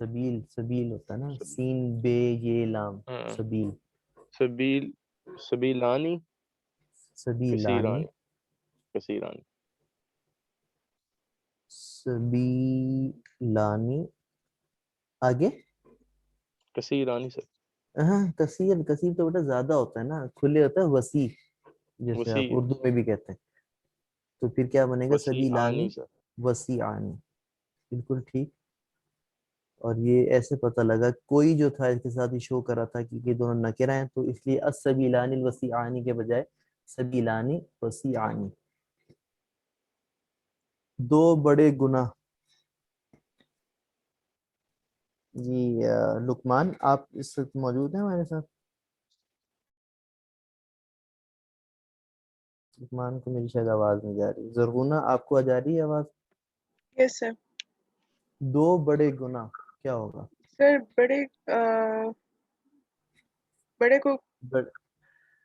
سبیل سبیل ہوتا ہے نا، سین بے یہ لام، سبیل. سبیل سبیلانی سبیلانی کثیرانی سبیلانی. آگے کثیرانی سر ہاں کثیر، کثیر تو بیٹا زیادہ ہوتا ہے نا، کھلے ہوتا ہے وسیع، جیسے آپ وسیع اردو میں بھی کہتے ہیں. تو پھر کیا بنے گا؟ وسیعانی سبیلانی سر وسیعانی. بالکل ٹھیک. اور یہ ایسے پتہ لگا کوئی جو تھا اس کے ساتھ ہی شو کر رہا تھا کہ یہ دونوں نکرہ ہیں، تو اس لیے السبیلانی الوسیعانی کے بجائے سبیلانی وسیعانی. دو بڑے گناہ. جی لقمان آپ اس وقت موجود ہیں ہمارے ساتھ؟ لقمان کو میری شاید آواز نہیں جا رہی. زرغونہ آپ کو جا رہی ہے آواز؟ یس سر. دو بڑے گناہ کیا ہوگا سر بڑے کو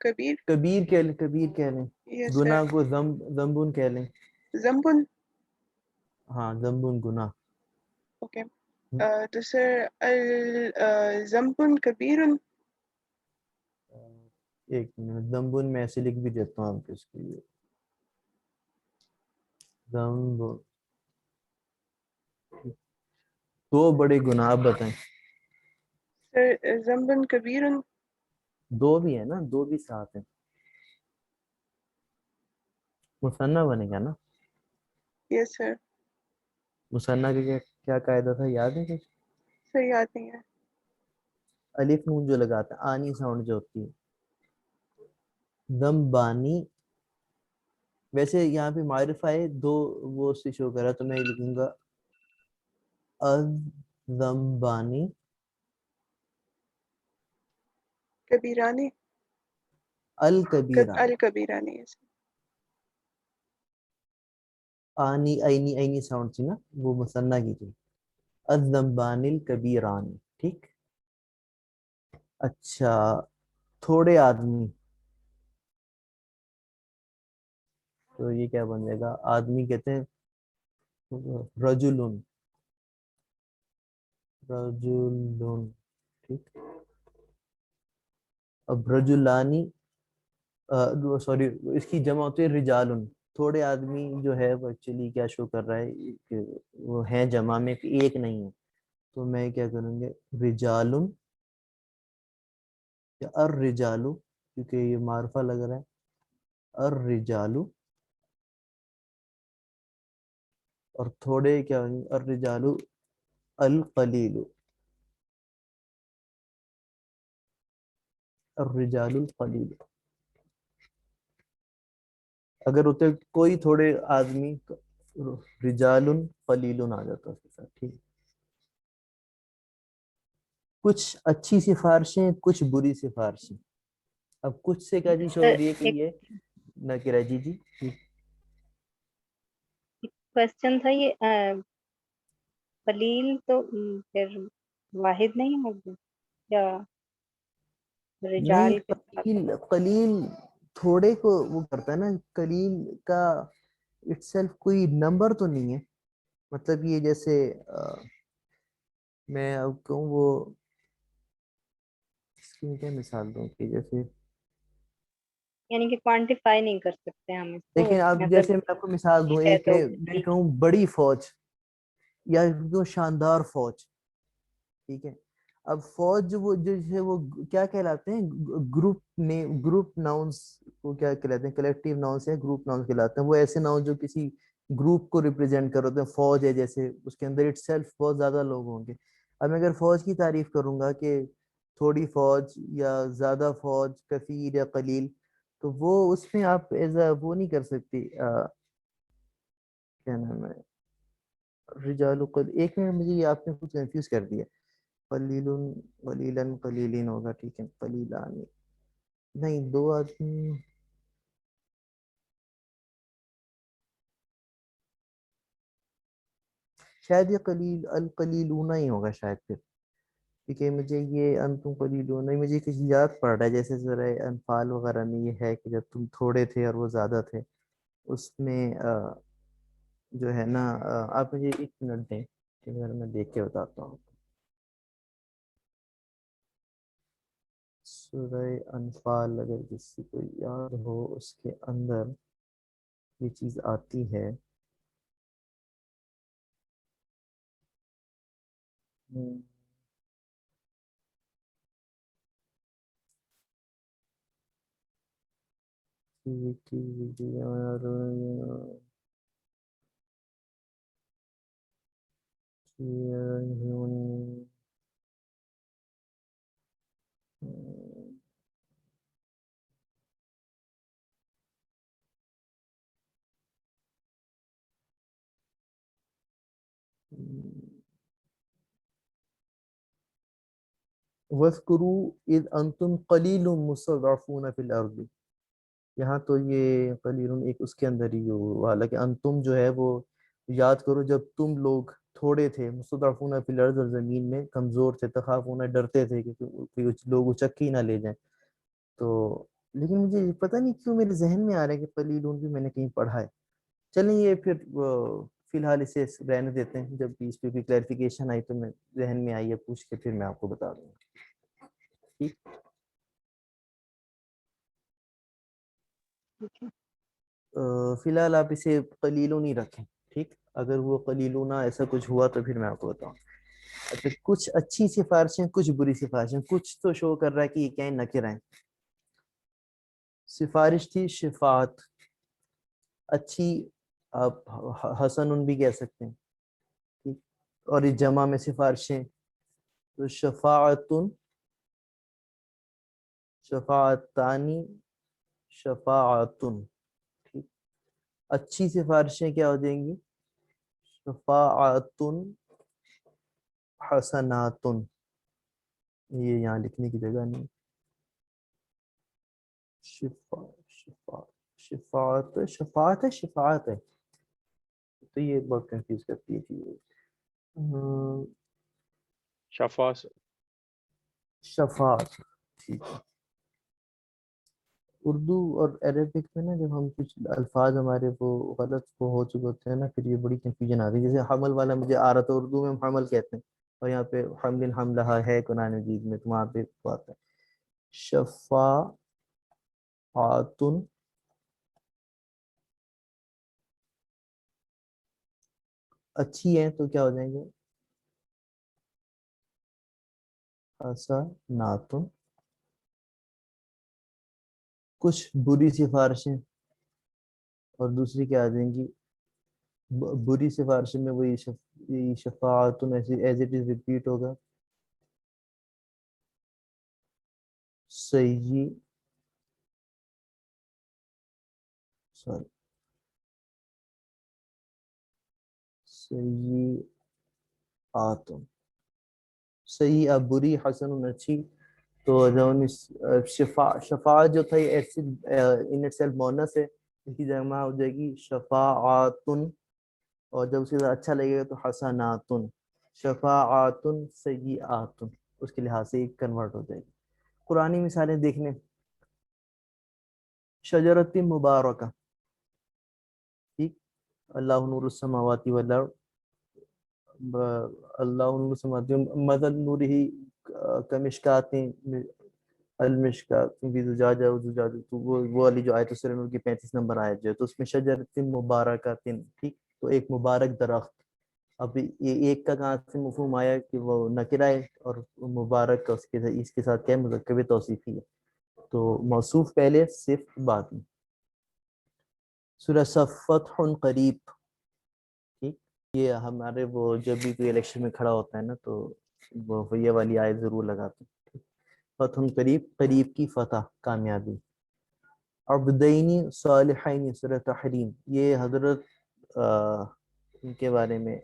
کبیر. کبیر کہہ لیں، کبیر کہہ لیں. یس گناہ سر. کو ذنبن کہہ لیں. ذنبن. ہاں ذنبن گناہ. اوکے. تو سر ذنبن کبیر. ایک منٹ، ذنبن میں ایسے لکھ بھی دیتا ہوں آپ اس کے لیے. ذنب دو بڑے گناہ. آپ بتائیں. سر ذنبن کبیر. دو بھی ہے نا، دو بھی ساتھ ہیں. مثنیٰ بنے گا نا. یس سر. مثنیٰ کا کیا قاعدہ تھا یاد ہے کچھ؟ سر یاد نہیں ہے. الف نون جو لگاتا ہے، آنی ساؤنڈ جو ہوتی ہے. ذنبانی. ویسے یہاں پہ معرفہ ہے دو، وہ سے شو کر رہا تو میں لکھوں گا الذنبانی کبیرانی. الکبیرہ. الکبیرانی. یس. آنی اینی اینی ساؤنڈ تھی نا، وہ مثنیٰ کی تھی. الذنبان الکبیران. ٹھیک. اچھا تھوڑے آدمی. تو یہ کیا بن جائے گا؟ آدمی کہتے ہیں رجلن. رجلن. ٹھیک. اب رجلانی سوری اس کی جمع ہوتی ہے رجالن. تھوڑے آدمی جو ہے وہ ایکچولی کیا شو کر رہا ہے کہ وہ ہیں جمع میں، ایک نہیں ہے. تو میں کیا کروں گے؟ رجالن یا الرجالو، کیونکہ یہ معرفہ لگ رہا ہے. الرجالو. اور تھوڑے کیا ہوں گے؟ الرجالو القلیل. الرجال القلیل. اگر ہوتے کوئی تھوڑے آدمی، رجال قلیل آ جاتا اس کے ساتھ. ٹھیک. کچھ اچھی سفارشیں، کچھ بری سفارشیں. اب کچھ سے کیا چیز ہو رہی ہے کہ یہ نہ کرا. جی جی کوشچن تھا یہ قلیل تو پھر واحد نہیں ہوگی یا نہیں، رجال کے ساتھ؟ قلیل قلیل تھوڑے کو وہ کرتا ہے نا. قلیل کا اٹ سیلف کوئی نمبر تو نہیں ہے. مطلب یہ جیسے میں اب کہوں وہ اس کی کیا مثال دوں کہ جیسے، یعنی کہ کوانٹیفائی نہیں کر سکتے ہم اس کو. لیکن اب جیسے میں آپ کو مثال دوں، ایک میں کہوں بڑی فوج یا شاندار فوج. ٹھیک ہے. اب فوج وہ جو ہے وہ کیا کہلاتے ہیں؟ گروپ میں گروپ ناؤنس کو کیا کہلاتے ہیں؟ کلیکٹیو ناؤنس یا گروپ ناؤنس کہلاتے ہیں. وہ ایسے ناؤن جو کسی گروپ کو ریپرزینٹ کر ہوتے ہیں. فوج ہے جیسے، اس کے اندر اٹ سیلف بہت زیادہ لوگ ہوں گے. اب میں اگر فوج کی تعریف کروں گا کہ تھوڑی فوج یا زیادہ فوج، کثیر یا قلیل، تو وہ اس میں آپ ایز اے وہ نہیں کر سکتی. کیا نام ہے؟ رجال ایک منٹ، مجھے یہ آپ نے کچھ کنفیوز کر دیا. قلیل قلیلاً قلیلین ہوگا. ٹھیک ہے. قلیلان نہیں، دو آدمی. شاید یہ قلیل القلیلون ہی ہوگا شاید پھر، کیونکہ مجھے یہ انتم قلیلون نہیں، مجھے کچھ یاد پڑ رہا ہے جیسے ذرا انفال وغیرہ میں یہ ہے کہ جب تم تھوڑے تھے اور وہ زیادہ تھے. اس میں جو ہے نا، آپ مجھے ایک منٹ دیں کہ میں دیکھ کے بتاتا ہوں. سورہ انفال اگر کسی کو یاد ہو اس کے اندر یہ چیز آتی ہے. وَاذْكُرُوا إِذْ أَنْتُمْ قَلِيلٌ مُسْتَضْعَفُونَ فِي الْأَرْضِ. یہاں تو یہ قلیل ایک اس کے اندر ہی ہو، حالانکہ انتم جو ہے وہ یاد کرو جب تم لوگ تھوڑے تھے، مستضعفون فی الارض، اور زمین میں کمزور تھے، تخافون ڈرتے تھے کہ کچھ لوگ اچک ہی نہ لے جائیں. تو لیکن مجھے پتہ نہیں کیوں میرے ذہن میں آ رہا ہے کہ قلیلون بھی میں نے کہیں پڑھا ہے. چلیں یہ پھر فی الحال اسے رہنے دیتے ہیں، جب بھی اس پہ بھی کلیریفیکیشن آئی تو میں ذہن میں آئی ہے پوچھ کے پھر میں آپ کو بتا دوں گا. ٹھیک. فی الحال آپ اسے قلیلون ہی رکھیں. ٹھیک، اگر وہ قلیلون ایسا کچھ ہوا تو پھر میں آپ کو بتاؤں. اچھا، کچھ اچھی سفارشیں، کچھ بری سفارشیں. کچھ تو شو کر رہا ہے کہ یہ کیا نکرہ ہیں. سفارش تھی شفاعت، اچھی، آپ حسن بھی کہہ سکتے ہیں. ٹھیک، اور اس جمع میں سفارشیں تو شفاعتن، شفاعتانی، شفاعتن. ٹھیک، اچھی سفارشیں کیا ہو جائیں گی؟ شفاعتن حسناتن. یہ یہاں لکھنے کی جگہ نہیں. شفاعت ہے شفاعت ہے، تو یہ بہت کنفیوز کرتی ہے چیز. شفا سے شفاعت. ٹھیک ہے. اردو اور عربک میں نا جب ہم کچھ الفاظ ہمارے وہ غلط وہ ہو چکے ہوتے ہیں نا، پھر یہ بڑی کنفیوژن آتی ہے. جیسے حمل والا مجھے آ رہا تھا، اردو میں ہم حمل کہتے ہیں، اور یہاں پہ حمل حملہ ہے قرآن مجید میں، تو وہاں پہ بات ہے شفاعتن. اچھی ہیں تو کیا ہو جائیں گے؟ حسناتن. کچھ بری سفارشیں اور دوسری کیا آ جائیں گی؟ بری سفارشیں میں وہی شفاعتن ایز اٹ از ریپیٹ ہوگا. سیئاتن، صحیح اب بری، حسن اچھی. تو شفاعت جو تھا یہ ان اٹ سیلف مونس ہے، اس کی جمع ہو جائے گی شفاعتن، اور جب اسے اچھا لگے گا تو حسناتن. شفاعتن سیئاتن اس کے لحاظ سے کنورٹ ہو جائے گی. قرآنی مثالیں دیکھنے، شجرۃ مبارکہ. ٹھیک، اللہ نور السماوات والارض، اللہ نور السماوات، مثل نورہ کمشکات، المشکات فی زجاجہ وزجاجہ، تو وہ والی جو آیت سورہ نور کی 35 نمبر آیت جو ہے، تو اس میں شجرۃ مبارکۃ. ٹھیک، تو ایک مبارک درخت. اب یہ ایک کا کہاں سے مفہوم آیا کہ وہ نکرہ ہے، اور مبارک کا اس کے ساتھ کیا مذکر توصیفی ہے، تو موصوف پہلے صفت بعد میں. سورہ فتح قریب. ٹھیک، یہ ہمارے وہ جب بھی کوئی الیکشن میں کھڑا ہوتا ہے نا تو وہ یہ والی آیت ضرور لگاتے ہیں. فتح قریب، قریب کی فتح، کامیابی. عبدینی صالحین، سورہ تحریم. یہ حضرت ان کے بارے میں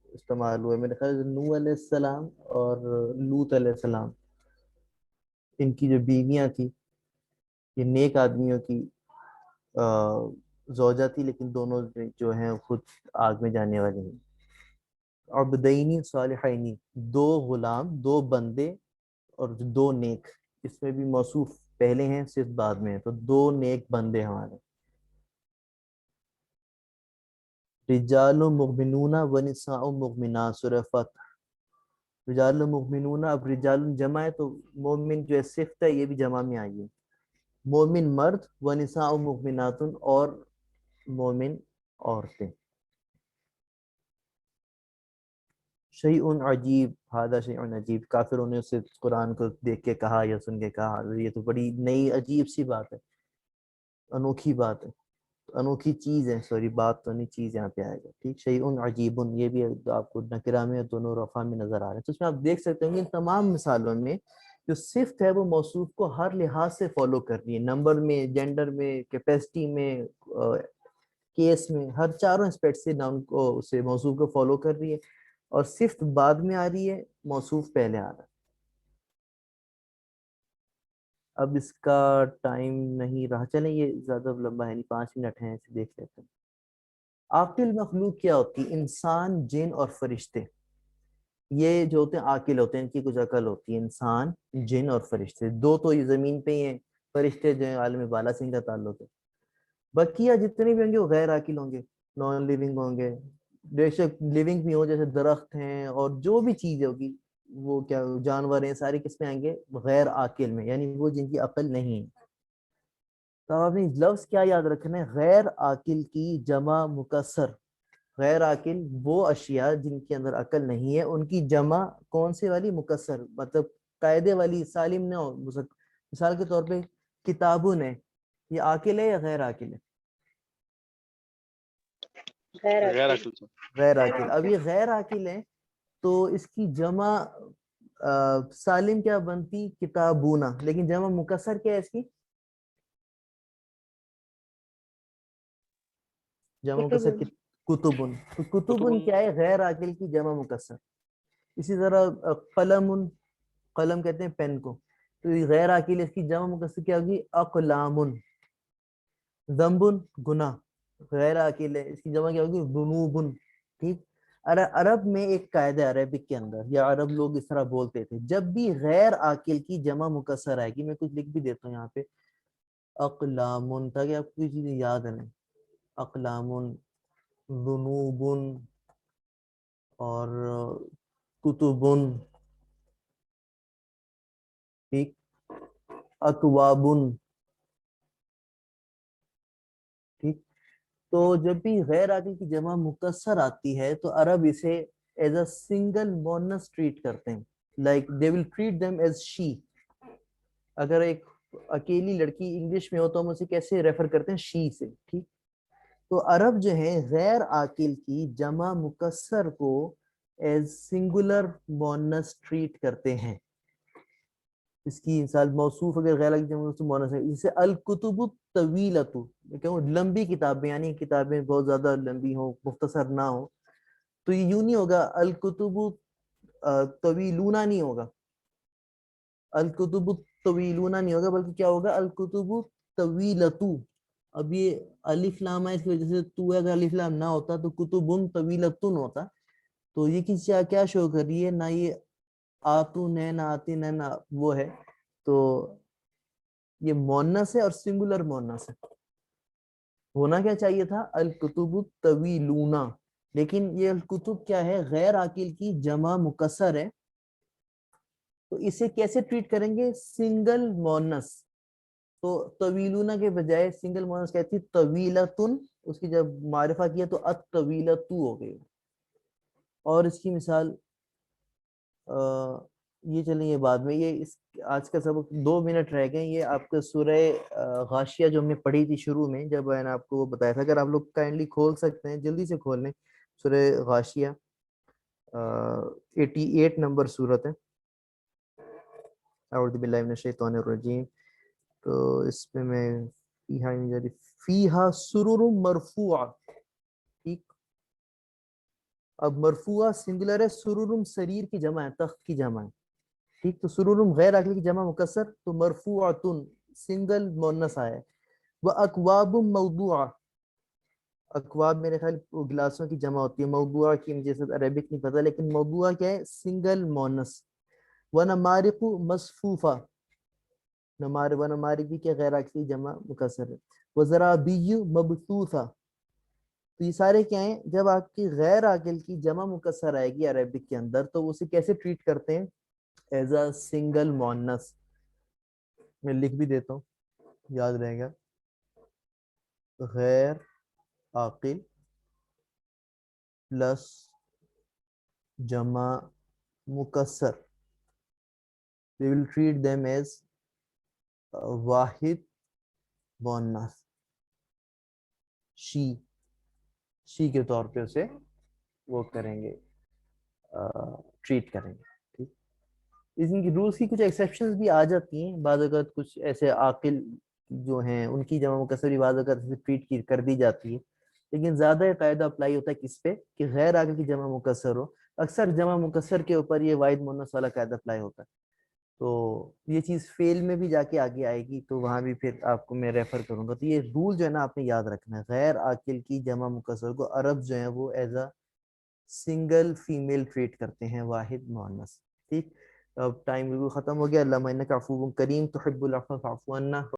استعمال ہوئے، میرے خیال نوح علیہ السلام اور لوط علیہ السلام، ان کی جو بیویاں تھیں یہ نیک آدمیوں کی زوجہ تھی، لیکن دونوں جو ہیں خود آگ میں جانے والے ہیں. عبدینی صالحین، دو غلام، دو بندے اور دو نیک. اس میں بھی موصوف پہلے ہیں صرف بعد میں ہیں، تو دو نیک بندے ہمارے. رجال مؤمنون و نساء مؤمنات، سورہ فتح. رجال مؤمنون، اب رجال جمع ہے تو مومن جو ہے صفت ہے یہ بھی جمع میں آئی ہے. مومن مرد، ونساء مؤمنات، اور مومن عورتیں. شیء عجیب، هذا شیء عجیب، کافروں نے اسے قرآن کو دیکھ کے کہا یا سن کے کہا یہ تو بڑی نئی عجیب سی بات ہے، انوکھی بات ہے، انوکھی چیز ہے. سوری بات تو نہیں، چیز یہاں پہ آئے گا. ٹھیک، شیء عجیب، یہ بھی آپ کو نکرہ میں دونوں رفع میں نظر آ رہے ہیں. تو اس میں آپ دیکھ سکتے ہیں کہ ان تمام مثالوں میں جو صفت ہے وہ موصوف کو ہر لحاظ سے فالو کر رہی ہے، نمبر میں، جینڈر میں، کیپیسٹی میں، کیس میں، ہر چاروں اسپیکٹ سے نام کو اسے موصوف کو فالو کر رہی ہے. اور صفت بعد میں آ رہی ہے، موصوف پہلے آ رہا ہے. اب اس کا ٹائم نہیں رہا، چلیں یہ زیادہ لمبا ہے نہیں، 5 منٹ ہیں، اسے دیکھ لیتے ہیں. عاقل مخلوق کیا ہوتی ہے؟ انسان، جن اور فرشتے. یہ جو ہوتے ہیں عاقل ہوتے ہیں، ان کی کچھ عقل ہوتی ہے. انسان، جن اور فرشتے، دو تو یہ زمین پہ ہی ہیں، فرشتے جو ہیں عالم بالا سے ان کا تعلق ہے. بقیہ جتنے بھی ہوں گے وہ غیر عاقل ہوں گے، نان لیونگ ہوں گے. بے شک لیونگ بھی ہوں، جیسے درخت ہیں اور جو بھی چیز ہوگی، وہ کیا جانور ہیں، سارے کس میں آئیں گے؟ غیر عاقل میں، یعنی وہ جن کی عقل نہیں ہے. تو آپ نے لفظ کیا یاد رکھنا ہے؟ غیر عاقل کی جمع مکسر. غیر عاقل وہ اشیاء جن کے اندر عقل نہیں ہے، ان کی جمع کون سے والی؟ مکسر، مطلب قاعدے والی، سالم نہ ہو. مثال کے طور پہ کتابون ہے، یہ عاقل ہے یا غیر عاقل ہے؟ غیر عقل سے. غیر عاقل. اب یہ غیر عاقل ہے تو اس کی جمع سالم کیا بنتی؟ کتابونا. لیکن جمع مکسر کیا ہے اس کی؟ جمع مکسر کتبن. تو کتبن کیا ہے؟ غیر عاقل کی جمع مکسر. اسی طرح قلم، قلم کہتے ہیں پین کو، تو یہ غیر عاقل، اس کی جمع مکسر کیا ہوگی؟ اقلام. ذنب، گناہ، غیر عاقل ہے، اس کی جمع کیا ہوگی؟ ذنوب. ٹھیک. عرب میں ایک قاعدہ عربک کے اندر، یا عرب لوگ اس طرح بولتے تھے، جب بھی غیر عاقل کی جمع مکسر آئے گی، میں کچھ لکھ بھی دیتا ہوں یہاں پہ، اقلام، تاکہ آپ کو کوئی چیزیں یاد رہیں. اقلام، ذنوب، اور کتب، ٹھیک، اکواب. ٹھیک. تو جب بھی غیر عاقل کی جمع مکسر آتی ہے تو عرب اسے ایز اے سنگل مونس ٹریٹ کرتے ہیں، like they will treat them as she. اگر ایک اکیلی لڑکی انگلش میں ہو تو ہم اسے کیسے ریفر کرتے ہیں؟ شی سے. ٹھیک. تو عرب جو ہے غیر عاقل کی جمع مکسر کو ایز سنگولر مونس ٹریٹ کرتے ہیں. اس کی مثال موصوف اگر غیر عاقل جمع مونس ہے، جیسے الکتب الطویلۃ، کہوں لمبی کتابیں، یعنی کتابیں بہت زیادہ لمبی ہوں، مختصر نہ ہو، تو یہ یوں نہیں ہوگا الکتب طویلون نہیں ہوگا، الکتب الطویلون نہیں ہوگا، بلکہ کیا ہوگا؟ الکتب طویلۃ. اب یہ الف لام ہے، اس کی وجہ سے تو اگر الف لام نہ ہوتا تو کتب طویلۃ ہوتا. تو یہ کیا شو کر رہی ہے؟ نہ یہ آتون ہے، نہ آتین ہے، نہ وہ ہے. تو یہ مونس ہے اور سنگولر مونس ہے. ہونا کیا چاہیے تھا؟ الکتب الطویلون. لیکن یہ الکتب کیا ہے؟ غیر عاقل کی جمع مکسر ہے. تو اسے کیسے ٹریٹ کریں گے؟ سنگل مونس. تو طویلون کے بجائے سنگل مونس کہتی طویلتن، اس کی جب معرفہ کیا تو الطویلۃ ہو گئی. اور اس کی مثال یہ چلیں یہ بعد میں، یہ آج کا سبق 2 منٹ رہ گئے. یہ آپ کا سورہ غاشیہ جو ہم نے پڑھی تھی شروع میں، جب میں نے آپ کو وہ بتایا تھا، اگر آپ لوگ کائنڈلی کھول سکتے ہیں جلدی سے کھول لیں. سورہ غاشیہ 88 نمبر سورت ہے. اعوذ باللہ من الشیطان الرجیم. تو اس پہ میں فیہا سرر مرفوع. ٹھیک. اب مرفوع سنگولر ہے، سرورم سریر کی جمع ہے، تخت کی جمع ہے. ٹھیک. تو سرورم غیر عاقل کی جمع مکسر، تو مرفوعتن سنگل مونس آیا. وہ اکواب موضوعہ، اکواب میرے خیال گلاسوں کی جمع ہوتی ہے، موضوعہ کی مجھے عربک نہیں پتا، لیکن موضوعہ کیا ہے؟ سنگل مونس. ونمارق مصفوفہ، ونمارق بھی کیا غیر عاقل کی جمع مکسر ہے. وزرابی مبثوثہ، تو یہ سارے کیا ہیں؟ جب آپ کی غیر عاقل کی جمع مکسر آئے گی عربک کے اندر تو اسے کیسے ٹریٹ کرتے ہیں؟ ایز اے سنگل مؤنث. میں لکھ بھی دیتا ہوں یاد رہے گا. غیر عاقل پلس جمع mixer, we will treat them as واحد مؤنث. شی کے طور پہ اسے وہ کریں گے, ٹریٹ کریں گے. ٹھیک, اس کی رولس کی کچھ ایکسیپشنز بھی آ جاتی ہیں بعض اوقات. کچھ ایسے عاقل جو ہیں ان کی جمع مکسر بھی بعض اوقات ٹریٹ کر دی جاتی ہے, لیکن زیادہ قاعدہ اپلائی ہوتا ہے کس پہ کہ غیر عاقل کی جمع مکسر ہو. اکثر جمع مکسر کے اوپر یہ واحد مؤنث والا قاعدہ اپلائی ہوتا ہے. تو یہ چیز فیل میں بھی جا کے آگے آئے گی تو وہاں بھی پھر آپ کو میں ریفر کروں گا. تو یہ رول جو ہے نا آپ نے یاد رکھنا ہے, غیر عاقل کی جمع مکسر کو عرب جو ہیں وہ as a single female treat کرتے ہیں, واحد مؤنث. ٹھیک, اب ٹائم بالکل ختم ہو گیا. اللہم انک عفو کریم تحب العفو فاعف عنا.